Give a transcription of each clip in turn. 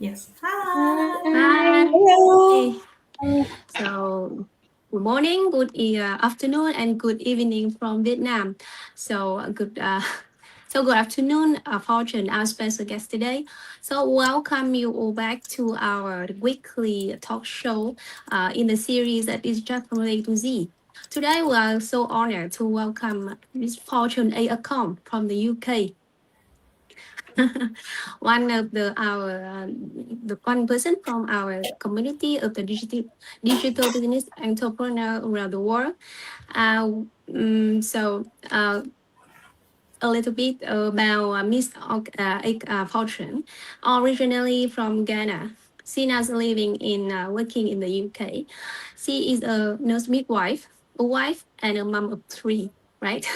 Yes. Hi. Hi. Hello. So, good morning, afternoon, and good evening from Vietnam. Good afternoon, Fortune, our special guest today. So, welcome you all back to our weekly talk show in the series that is just from A to Z. Today, we are so honored to welcome Miss Fortune Ackom from the UK. One of the one person from our community of the digital business entrepreneur around the world. Uh, mm, so uh, a little bit about Fortune, originally from Ghana. She now living in working in the UK. She is a nurse midwife, a wife, and a mom of three. Right.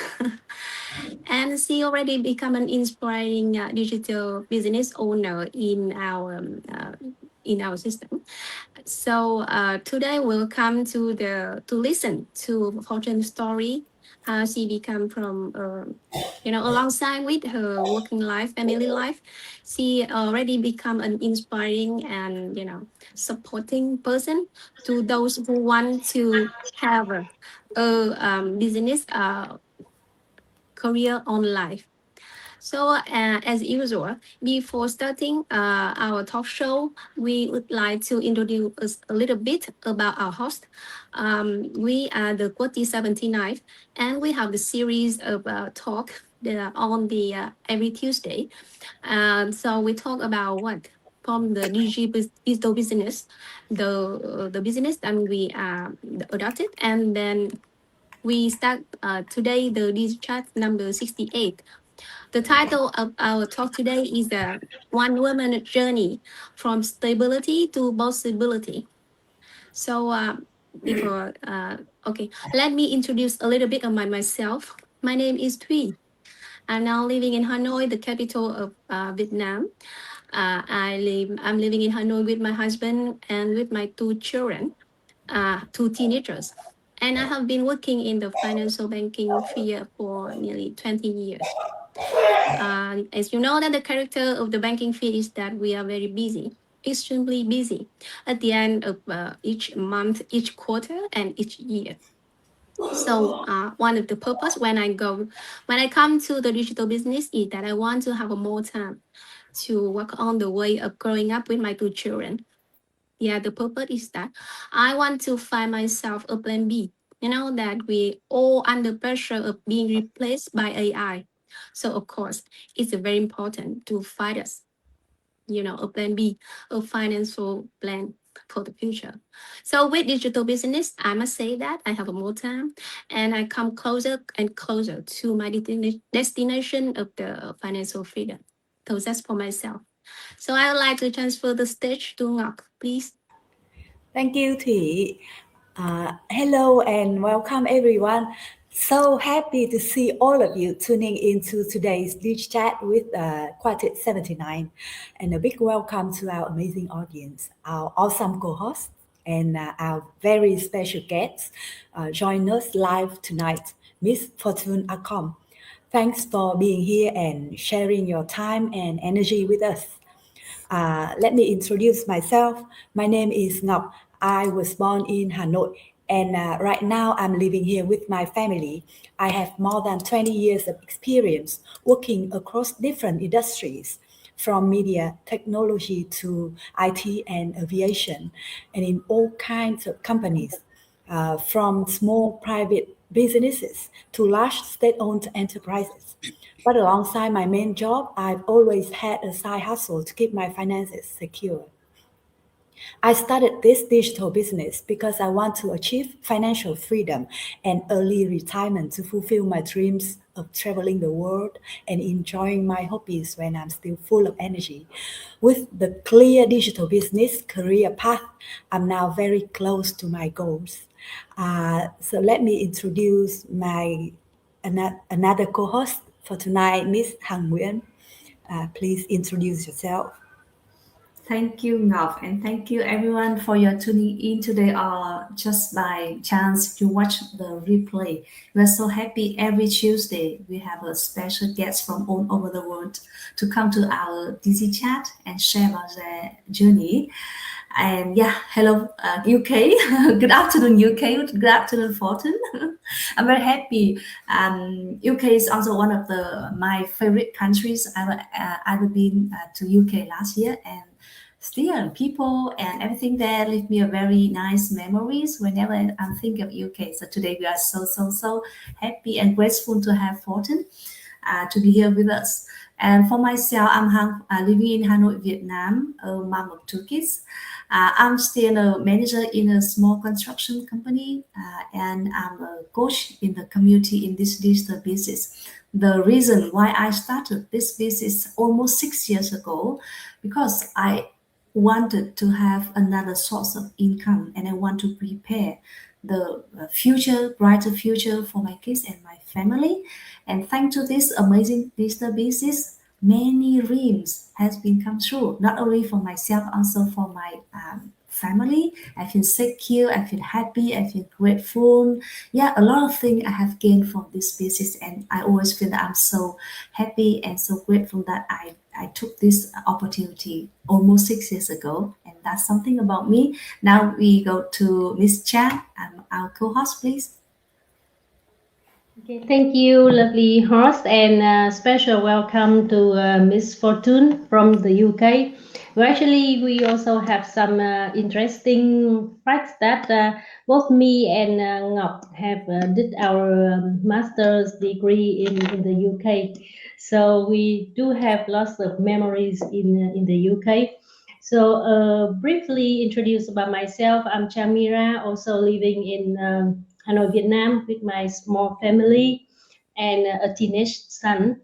And she already become an inspiring digital business owner in our system. So today we'll come to listen to Fortune's story, how she become from alongside with her working life, family life, she already become an inspiring and supporting person to those who want to have a business career on life. So, as usual, before starting our talk show, we would like to introduce us a little bit about our host. We are the Quote 79, and we have the series of talk that are on the every Tuesday. So we talk about what from the digital business, the business that we adopted, and then we start today the DigiChat number 68. The title of our talk today is One Woman Journey from Stability to Possibility. So, okay, let me introduce a little bit of myself. My name is Thuy. I'm now living in Hanoi, the capital of Vietnam. I'm living in Hanoi with my husband and with my two children, two teenagers. And I have been working in the financial banking field for nearly 20 years. As you know, that the character of the banking field is that we are very busy, extremely busy at the end of each month, each quarter, and each year. So one of the purpose when I come to the digital business is that I want to have a more time to work on the way of growing up with my two children. Yeah, the purpose is that I want to find myself a plan B. You know that we all under pressure of being replaced by AI. So of course, it's very important to find us, a plan B, a financial plan for the future. So with digital business, I must say that I have more time and I come closer and closer to my destination of the financial freedom. So that's for myself. So I would like to transfer the stage to Ngọc, please. Thank you, Thủy. Hello and welcome, everyone. So happy to see all of you tuning into today's Beach Chat with Quartet 79. And a big welcome to our amazing audience, our awesome co-hosts, and our very special guests join us live tonight, Miss Fortune Ackom. Thanks for being here and sharing your time and energy with us. Let me introduce myself. My name is Ngọc. I was born in Hanoi, and right now I'm living here with my family. I have more than 20 years of experience working across different industries, from media, technology to IT and aviation, and in all kinds of companies, from small private businesses to large state-owned enterprises. But alongside my main job, I've always had a side hustle to keep my finances secure. I started this digital business because I want to achieve financial freedom and early retirement to fulfill my dreams of traveling the world and enjoying my hobbies when I'm still full of energy. With the clear digital business career path, I'm now very close to my goals. So let me introduce my another co-host for tonight, Miss Hằng Nguyễn. Please introduce yourself. Thank you, Ngọc, and thank you everyone for your tuning in today or just by chance you watch the replay. We're so happy every Tuesday we have a special guest from all over the world to come to our DigiChat and share about their journey. And yeah, hello UK. Good afternoon UK. Good afternoon Fortune. I'm very happy. UK is also one of the my favorite countries. I've been to UK last year, and still people and everything there leave me a very nice memories whenever I'm thinking of UK. So today we are so happy and grateful to have Fortune to be here with us. And for myself, living in Hanoi, Vietnam, a mom of two kids. I'm still a manager in a small construction company, and I'm a coach in the community in this digital business. The reason why I started this business almost 6 years ago, because I wanted to have another source of income and I want to prepare the future, brighter future for my kids and my family. And thanks to this amazing digital business, many dreams has been come true, not only for myself, also for my family. I feel secure, I feel happy, I feel grateful. Yeah, a lot of things I have gained from this business, and I always feel that I'm so happy and so grateful that I took this opportunity almost 6 years ago, and that's something about me. Now we go to Miss Chan, our co-host, please. Okay, thank you, lovely host, and special welcome to Miss Fortune from the UK. We also have some interesting facts that both me and Ngọc have did our master's degree in the UK. So we do have lots of memories in the UK. So briefly introduce about myself, I'm Chamira, also living in Hanoi, Vietnam, with my small family and a teenage son.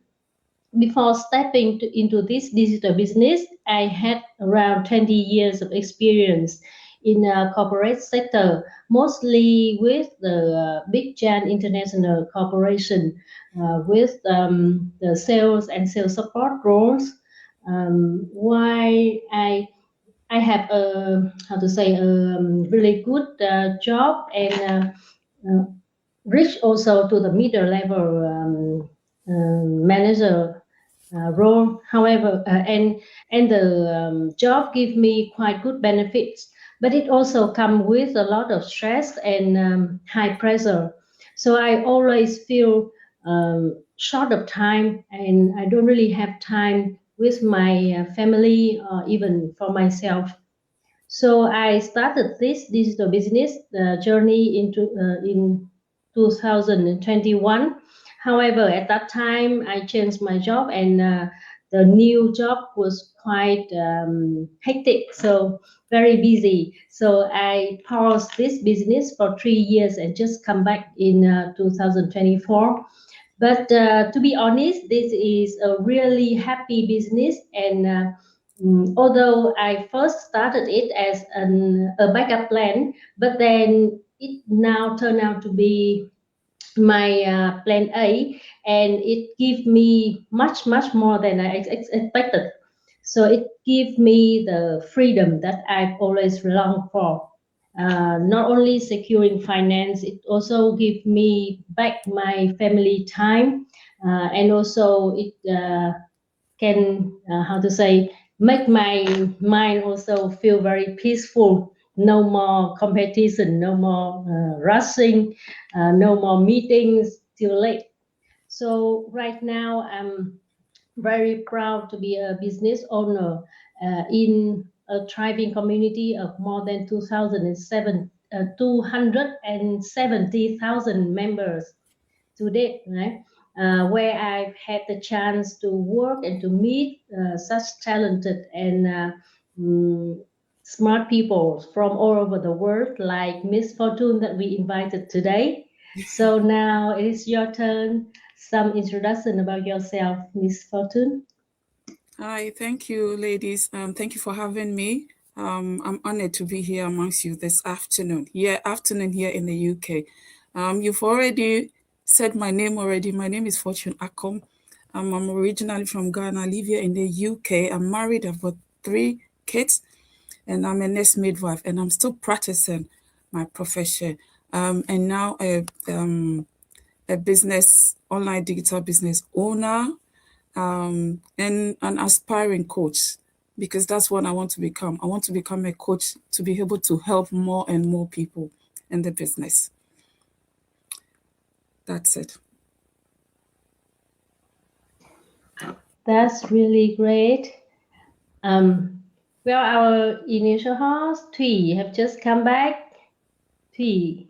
Before stepping into this digital business, I had around 20 years of experience in corporate sector, mostly with the big giant international corporation, with the sales and sales support roles. Why I have a how to say a really good job and reach also to the middle level manager role. However, and the job give me quite good benefits, but it also come with a lot of stress and high pressure. So I always feel short of time, and I don't really have time with my family or even for myself. So I started this digital business journey in 2021. However, at that time, I changed my job, and the new job was quite hectic, so very busy. So I paused this business for 3 years and just come back in 2024. But to be honest, this is a really happy business, and although I first started it as a backup plan, but then it now turned out to be my plan A, and it gave me much more than I expected. So it gave me the freedom that I've always longed for. Not only securing finance, it also gave me back my family time, and also it can how to say make my mind also feel very peaceful. No more competition, no more rushing, no more meetings till late. So right now I'm very proud to be a business owner in a thriving community of more than 270,000 members to date, right? Where I've had the chance to work and to meet such talented and smart people from all over the world, like Miss Fortune that we invited today. So now it is your turn. Some introduction about yourself, Miss Fortune. Hi, thank you, ladies. Thank you for having me. I'm honored to be here amongst you this afternoon. Afternoon here in the UK. You've already said my name already. My name is Fortune Ackom. I'm originally from Ghana. I live here in the UK. I'm married. I've got 3 kids, and I'm a nurse midwife, and I'm still practicing my profession. And now a business, online digital business owner, and an aspiring coach, because that's what I want to become. I want to become a coach to be able to help more and more people in the business. That's it. That's really great. Well, our initial host, Thuy, have just come back. Thuy,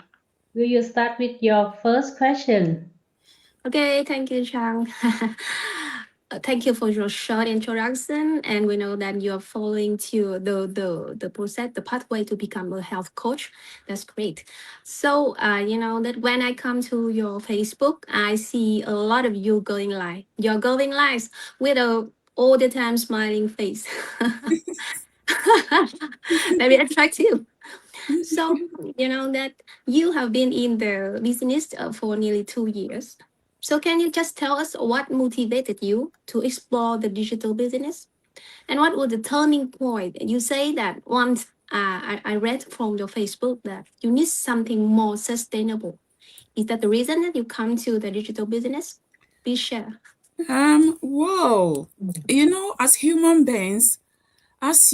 will you start with your first question? Okay, thank you, Chang. Thank you for your short introduction, and we know that you are following to the process, the pathway to become a health coach. That's great. So, you know that when I come to your Facebook, I see a lot of you going live. You're going live with a all the time smiling face. Very attractive. So, you know that you have been in the business for nearly 2 years. So, can you just tell us what motivated you to explore the digital business? And what was the turning point? You say that once I read from your Facebook that you need something more sustainable. Is that the reason that you come to the digital business? Please share. Whoa. You know, as human beings, as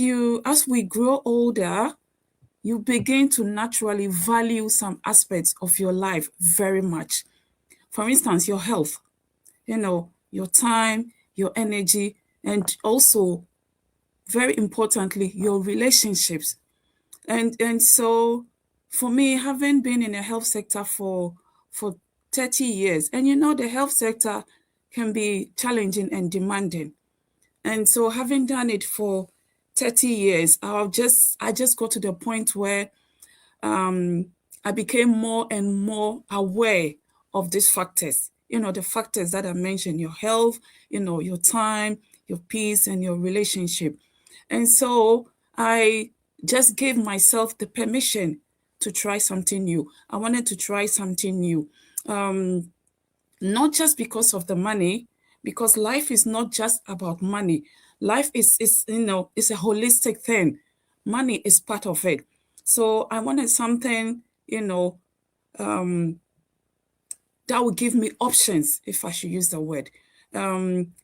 we grow older, you begin to naturally value some aspects of your life very much. For instance, your health, you know, your time, your energy, and also, very importantly, your relationships. And so for me, having been in the health sector for 30 years, and you know, the health sector can be challenging and demanding. And so having done it for 30 years, I just got to the point where I became more and more aware of these factors, you know, the factors that I mentioned, your health, you know, your time, your peace, and your relationship. And so I just gave myself the permission to try something new. I wanted to try something new, not just because of the money, because life is not just about money. Life is you know, it's a holistic thing. Money is part of it. So I wanted something, you know, that would give me options, if I should use the word,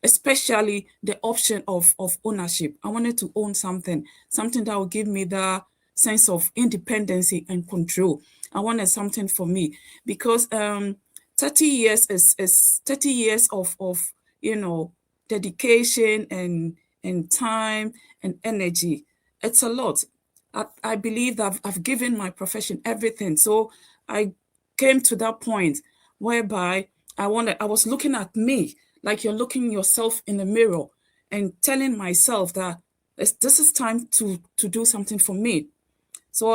especially the option of ownership. I wanted to own something that would give me the sense of independency and control. I wanted something for me, because 30 years is 30 years of you know, dedication and time and energy. It's a lot. I believe that I've given my profession everything. So I came to that point whereby I was looking at me, like you're looking yourself in the mirror and telling myself that this is time to do something for me. So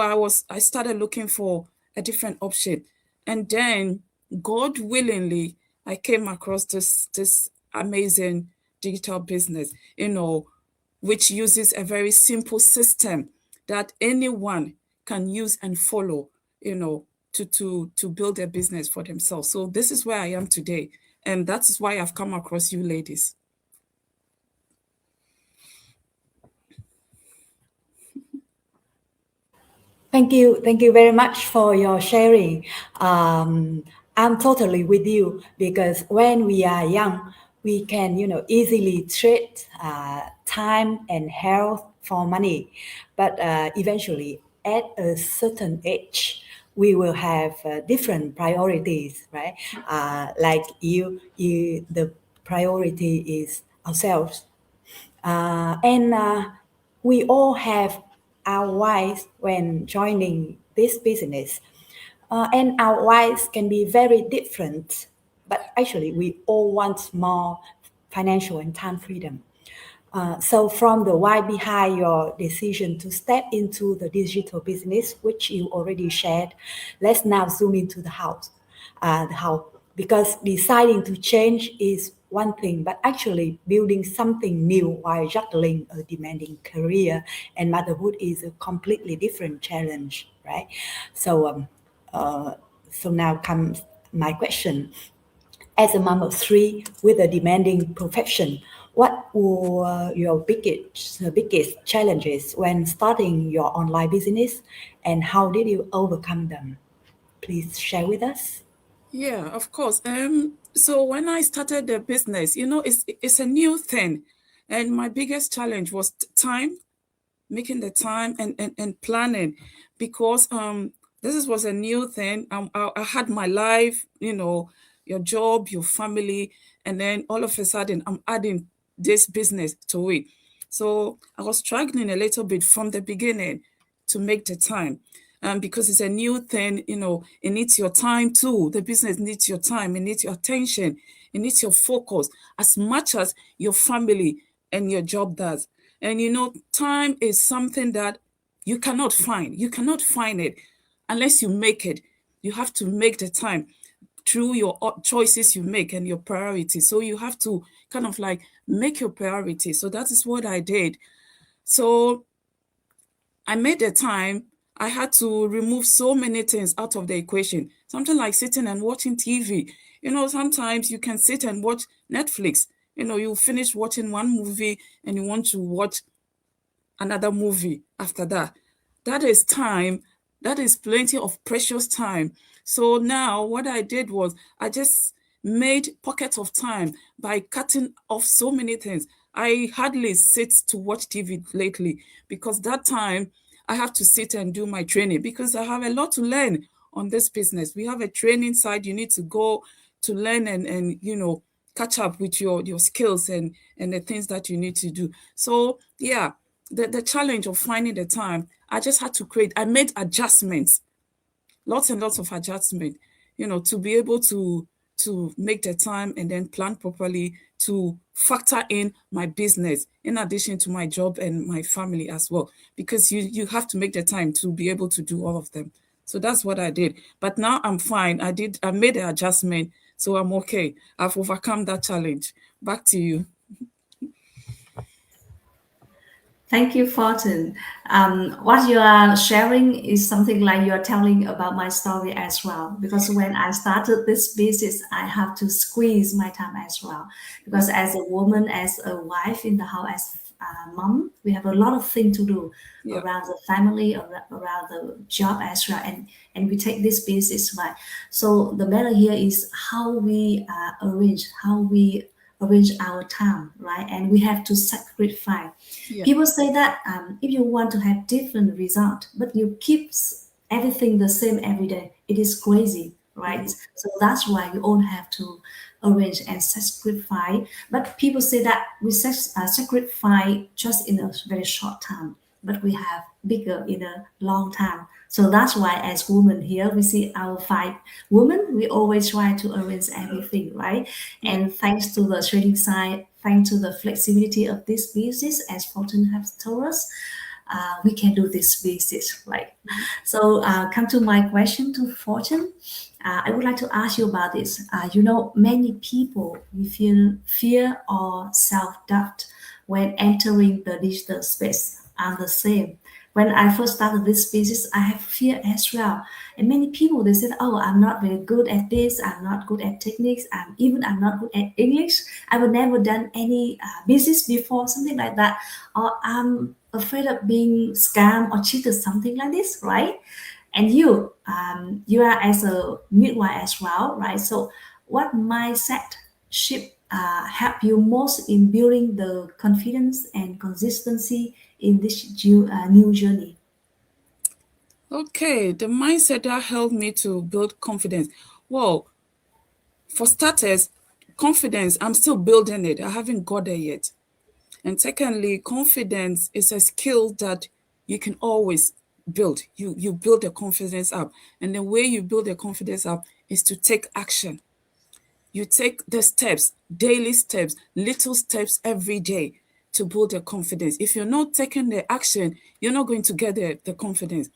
I started looking for a different option. And then, God willingly, I came across this amazing digital business, you know, which uses a very simple system that anyone can use and follow, you know, to build a business for themselves. So this is where I am today. And that's why I've come across you ladies. Thank you very much for your sharing. I'm totally with you, because when we are young, we can, you know, easily trade time and health for money. But eventually, at a certain age, we will have different priorities, right? Like the priority is ourselves, and we all have our whys when joining this business. And our whys can be very different, but actually we all want more financial and time freedom. So from the why behind your decision to step into the digital business, which you already shared, let's now zoom into the how. Because deciding to change is one thing, but actually building something new while juggling a demanding career and motherhood is a completely different challenge, right? So now comes my question. As a mom of three with a demanding profession, what were your biggest challenges when starting your online business, and how did you overcome them? Please share with us. Yeah, of course. So when I started the business, it's a new thing, and my biggest challenge was time, making the time and planning, because this was a new thing. I had my life, your job, your family, and then all of a sudden I'm adding this business to it. So I was struggling a little bit from the beginning to make the time. Because it's a new thing, it needs your time too. The business needs your time, it needs your attention, it needs your focus as much as your family and your job does. And time is something that you cannot find. You cannot find it unless you make it. You have to make the time through your choices you make and your priorities. So you have to kind of like make your priorities. So that is what I did. So I made the time. I had to remove so many things out of the equation. Something like sitting and watching TV. Sometimes you can sit and watch Netflix. You finish watching one movie and you want to watch another movie after that. That is time. That is plenty of precious time. So now what I did was I just made pockets of time by cutting off so many things. I hardly sit to watch TV lately because that time I have to sit and do my training because I have a lot to learn on this business. We have a training side you need to go to learn and catch up with your skills and the things that you need to do. So yeah, the challenge of finding the time, I just had to I made adjustments, lots and lots of adjustments, to be able to make the time and then plan properly to factor in my business in addition to my job and my family as well, because you have to make the time to be able to do all of them. So that's what I did. But now I'm fine. I made the adjustment, so I'm okay. I've overcome that challenge. Back to you. Thank you, Fortune. What you are sharing is something like you are telling about my story as well. Because when I started this business, I have to squeeze my time as well. Because as a woman, as a wife in the house, as a mom, we have a lot of things to do around the family, around the job as well, and we take this business right. So the matter here is how we arrange our time, right? And we have to sacrifice. People say that if you want to have different result, but you keep everything the same every day, it is crazy, right? So that's why we all have to arrange and sacrifice. But people say that we sacrifice just in a very short time, but we have bigger in a long time. So that's why as women here, we see our 5 women, we always try to arrange everything, right? And thanks to the trading side, thanks to the flexibility of this business, as Fortune has told us, we can do this business, right? So come to my question to Fortune. I would like to ask you about this. Many people, we feel fear or self-doubt when entering the digital space. I'm the same. When I first started this business, I have fear as well. And many people, they said, oh, I'm not very good at this. I'm not good at techniques. I'm not good at English. I have never done any business before, something like that. Or I'm afraid of being scammed or cheated, something like this, right? And you are as a midwife as well, right? So what mindset shift help you most in building the confidence and consistency in this new journey? Okay, the mindset that helped me to build confidence. Well, for starters, confidence, I'm still building it. I haven't got there yet. And secondly, confidence is a skill that you can always build. You build the confidence up. And the way you build the confidence up is to take action. You take the steps, daily steps, little steps every day to build the confidence. If you're not taking the action, you're not going to get the confidence.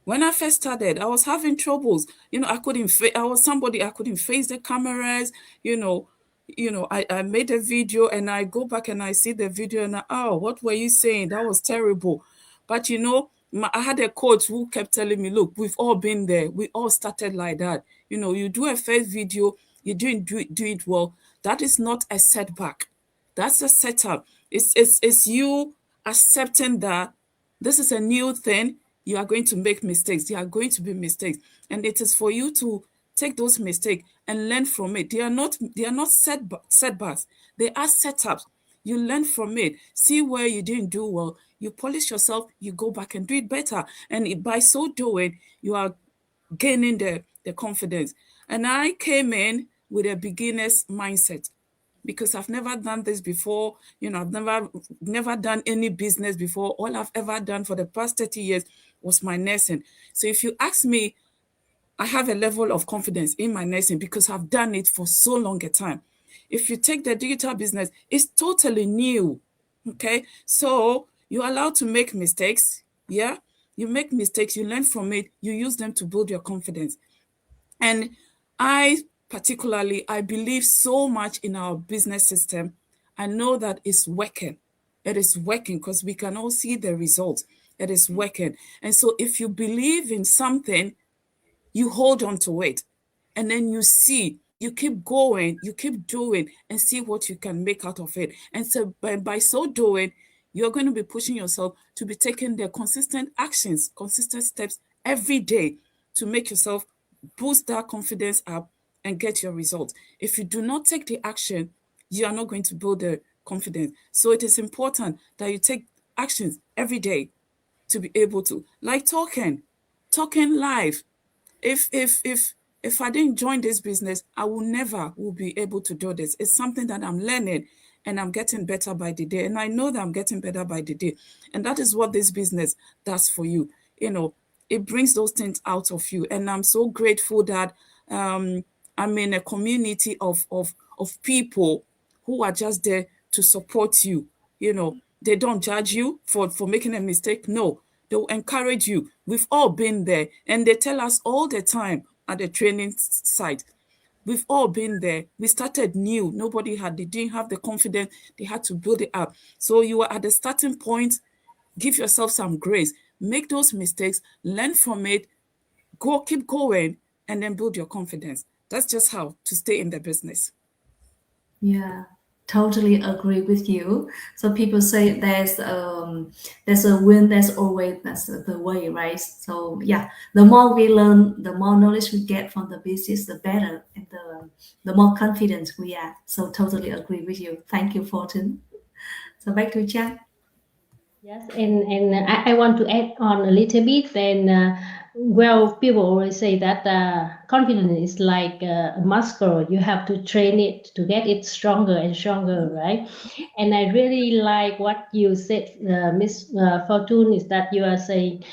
When I first started, I was having troubles. I couldn't face the cameras. I made a video and I go back and I see the video and what were you saying? That was terrible. But I had a coach who kept telling me, look, we've all been there. We all started like that. You do a first video, you didn't do it well. That is not a setback. That's a setup. It's you accepting that this is a new thing. You are going to make mistakes. There are going to be mistakes. And it is for you to take those mistakes and learn from it. They are not setbacks. They are setups. You learn from it. See where you didn't do well. You polish yourself. You go back and do it better. And by so doing, you are gaining the confidence. And I came in with a beginner's mindset because I've never done this before. You know, I've never done any business before. All I've ever done for the past 30 years was my nursing. So if you ask me, I have a level of confidence in my nursing because I've done it for so long a time. If you take the digital business, it's totally new, okay? So you're allowed to make mistakes, yeah? You make mistakes, you learn from it, you use them to build your confidence. And I believe so much in our business system. I know that it's working. It is working because we can all see the results. It is working. And so if you believe in something, you hold on to it. And then you see, you keep going, you keep doing and see what you can make out of it. And so by so doing, you're going to be pushing yourself to be taking the consistent actions, consistent steps every day to make yourself boost that confidence up and get your results. If you do not take the action, you are not going to build the confidence. So it is important that you take actions every day to be able to, like talking live. If I didn't join this business, I will never be able to do this. It's something that I'm learning and I'm getting better by the day. And I know that I'm getting better by the day. And that is what this business does for you. You know, it brings those things out of you. And I'm so grateful that I'm in a community of people who are just there to support you. You know, they don't judge you for making a mistake. No, they'll encourage you. We've all been there. And they tell us all the time at the training site, we've all been there. We started new. They didn't have the confidence. They had to build it up. So you are at the starting point. Give yourself some grace. Make those mistakes, learn from it, keep going, and then build your confidence. That's just how to stay in the business. Yeah, totally agree with you. So people say there's a win, that's the way, right? So yeah, the more we learn, the more knowledge we get from the business, the better, and the more confidence we are. So totally agree with you. Thank you, Fortune. So back to Cham. Yes, and I want to add on a little bit. Then, well, people always say that confidence is like a muscle. You have to train it to get it stronger and stronger, right? And I really like what you said, Miss Fortune, is that you are saying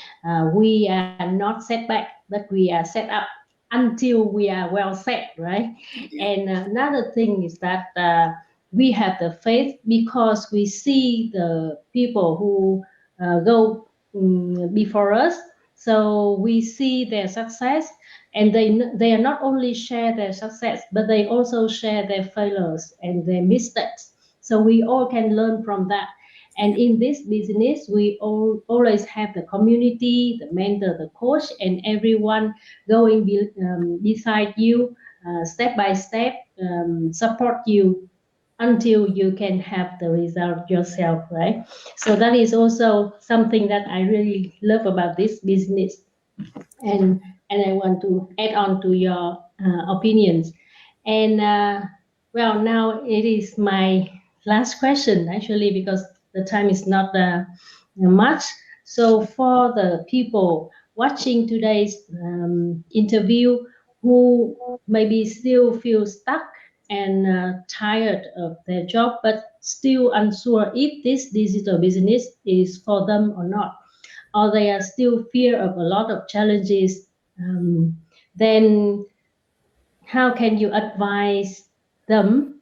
we are not set back, but we are set up until we are well set, right? Yeah. And another thing is that we have the faith because we see the people who go before us. So we see their success, and they are not only share their success, but they also share their failures and their mistakes. So we all can learn from that. And in this business, we always have the community, the mentor, the coach, and everyone going beside you, step by step, support you until you can have the result yourself, right? So that is also something that I really love about this business. And I want to add on to your opinions. And well, now it is my last question, actually, because the time is not much. So for the people watching today's interview who maybe still feel stuck and tired of their job, but still unsure if this digital business is for them or not, or they are still fear of a lot of challenges, then how can you advise them,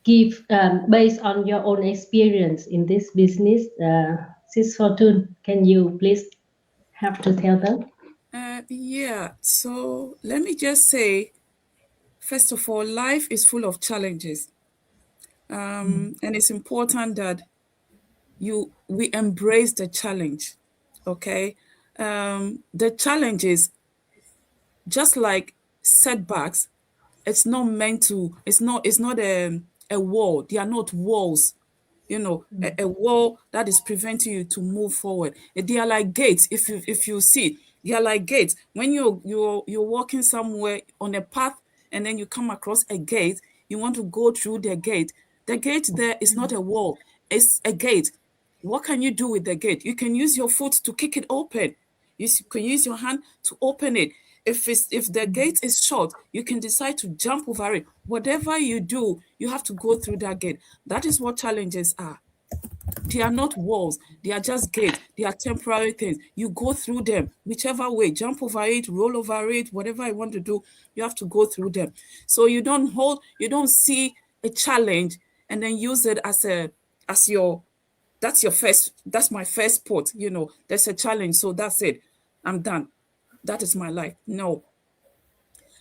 give based on your own experience in this business? Sis Fortune, can you please have to tell them? Yeah, so let me just say, first of all, life is full of challenges. And it's important that we embrace the challenge, okay? The challenges, just like setbacks, it's not a wall. They are not walls. You know, a wall that is preventing you to move forward. They are like gates. If you see, they are like gates. When you're walking somewhere on a path and then you come across a gate, you want to go through the gate. The gate there is not a wall, it's a gate. What can you do with the gate? You can use your foot to kick it open. You can use your hand to open it. If the gate is shut, you can decide to jump over it. Whatever you do, you have to go through that gate. That is what challenges are. They are not walls. They are just gates. They are temporary things. You go through them, whichever way, jump over it, roll over it, whatever you want to do, you have to go through them. So you don't see a challenge and then use it that's my first sport. You know, there's a challenge, so that's it. I'm done. That is my life. No.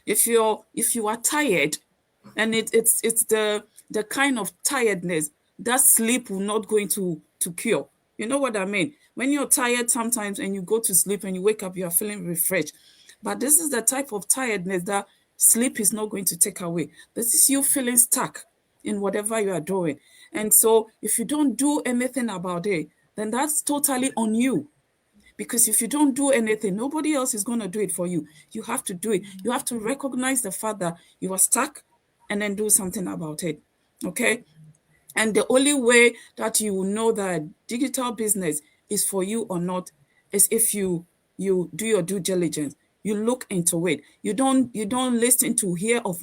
If you are tired, and it's the kind of tiredness that sleep will not going to cure. You know what I mean? When you're tired sometimes and you go to sleep and you wake up, you are feeling refreshed. But this is the type of tiredness that sleep is not going to take away. This is you feeling stuck in whatever you are doing. And so if you don't do anything about it, then that's totally on you. Because if you don't do anything, nobody else is going to do it for you. You have to do it. You have to recognize the fact that you are stuck and then do something about it. Okay? And the only way that you will know that digital business is for you or not is if you do your due diligence. You look into it. You don't listen to hear of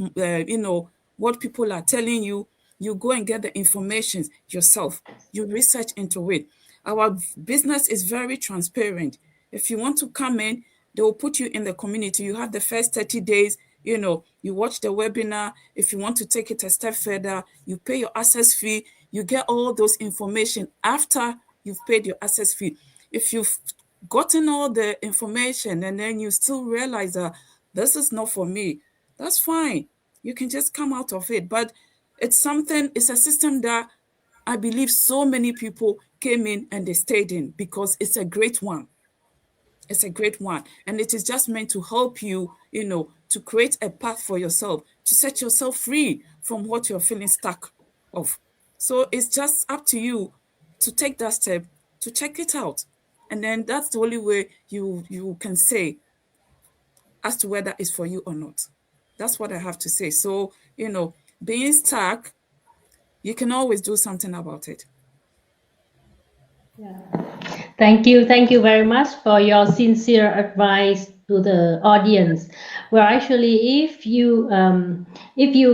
what people are telling you. You go and get the information yourself. You research into it. Our business is very transparent. If you want to come in, they will put you in the community. You have the first 30 days, you watch the webinar. If you want to take it a step further, you pay your access fee. You get all those information after you've paid your access fee. If you've gotten all the information and then you still realize that this is not for me, that's fine. You can just come out of it. But it's a system that I believe so many people came in and they stayed in because it's a great one. It's a great one. And it is just meant to help you, to create a path for yourself, to set yourself free from what you're feeling stuck of. So it's just up to you to take that step, to check it out. And then that's the only way you can say as to whether it's for you or not. That's what I have to say. So, being stuck, you can always do something about it. Yeah. Thank you very much for your sincere advice to the audience. Well, actually, if you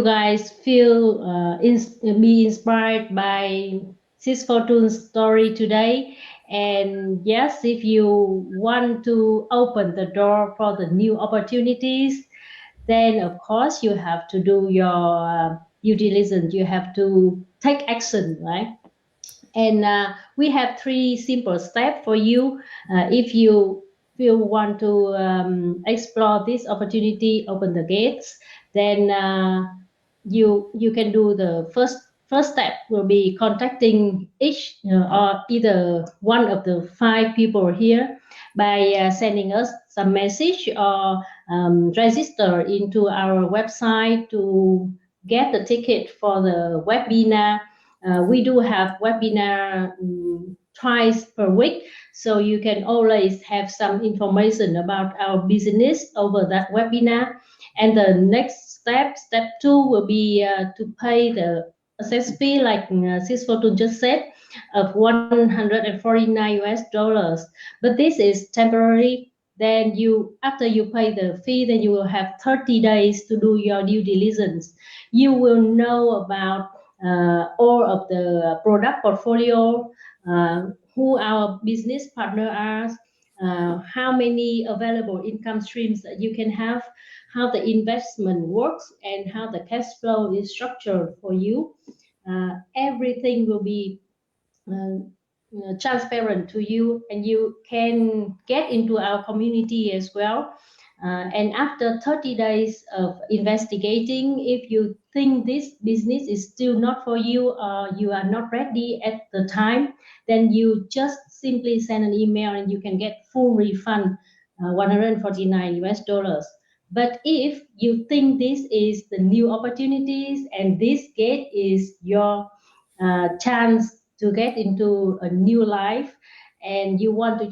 guys feel be inspired by Sis Fortune's story today, and yes, if you want to open the door for the new opportunities, then of course you have to do your due diligence. You have to take action, right? And we have 3 simple steps for you. If you want to explore this opportunity, open the gates, then you can do the first step will be contacting each or either one of the 5 people here by sending us some message or register into our website to get the ticket for the webinar. We do have webinar twice per week, so you can always have some information about our business over that webinar. And the next step 2, will be to pay the access fee, like Sis Fortune just said, of $149. But this is temporary. Then after you pay the fee, then you will have 30 days to do your due diligence. You will know about all of the product portfolio, who our business partner are, how many available income streams that you can have, how the investment works, and how the cash flow is structured for you. Everything will be transparent to you, and you can get into our community as well. And after 30 days of investigating, if you think this business is still not for you or you are not ready at the time, then you just simply send an email and you can get full refund, $149. But if you think this is the new opportunities and this gate is your chance to get into a new life, and you want to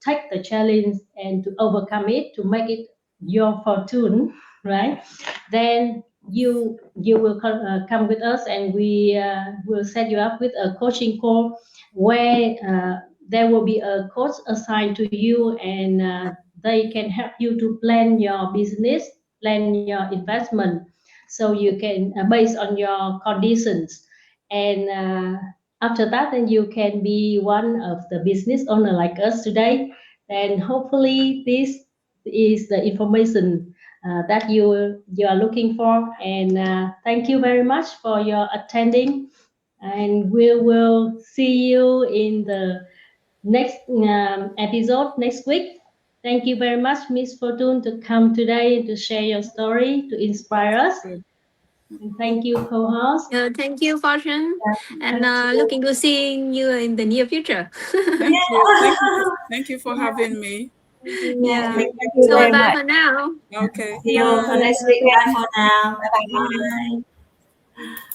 take the challenge and to overcome it, to make it your fortune, right? Then you will come with us, and we will set you up with a coaching call where there will be a coach assigned to you, and they can help you to plan your business, plan your investment, so you can based on your conditions. And after that, then you can be one of the business owner like us today. And hopefully this is the information that you are looking for. And thank you very much for your attending, and we will see you in the next episode next week. Thank you very much, Miss Fortune, to come today to share your story, to inspire us. And thank you, co-host. Thank you, Fortune, and looking to seeing you in the near future. Thank you. Thank you for having me. Yeah. Thank you So very bye much. for now. Okay. See you Bye. next week. Bye for now. Bye bye. Bye.